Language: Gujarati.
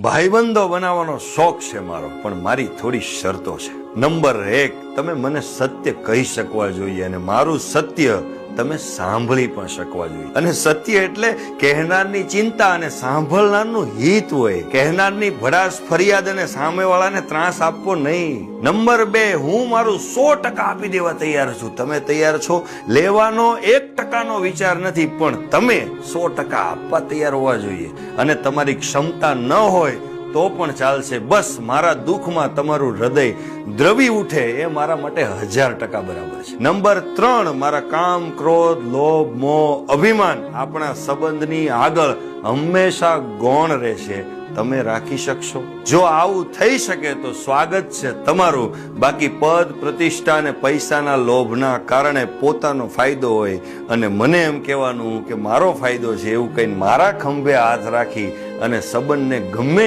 ભાઈબંધો બનાવવાનો શોખ છે મારો, પણ મારી થોડી શરતો છે. નંબર 1, તમે મને સત્ય કહી શકવા જોઈએ અને મારું સત્ય તમે સાંભળી પણ શકવા જોઈએ. અને સત્ય એટલે કહેનારની ચિંતા અને સાંભળનારનું હિત હોય. કહેનારની ભડાસ ફરિયાદ અને સામેવાળાને ત્રાસ આપવો નહીં. નંબર 2, હું મારું 100% આપી દેવા તૈયાર છું. તમે તૈયાર છો? લેવાનો 1% વિચાર નથી, પણ તમે 100% આપવા તૈયાર હોવા જોઈએ. અને તમારી ક્ષમતા ન હોય તો પણ ચાલશે. બસ મારા દુઃખમાં તમારું હૃદય દ્રવી ઉઠે એ મારા માટે 1000% બરાબર છે. નંબર 3, મારા કામ, ક્રોધ, લોભ, મોહ, અભિમાન આપણા સંબંધની આગળ હંમેશા ગૌણ રહેશે. તમે રાખી શકશો? જો આવું થઈ શકે તો સ્વાગત છે તમારું. બાકી પદ, પ્રતિષ્ઠા અને પૈસાના લોભના કારણે પોતાનો ફાયદો હોય અને મને એમ કહેવાનું કે મારો ફાયદો છે એવું કહીને મારા ખંભે હાથ રાખી અને સંબંધને ગમે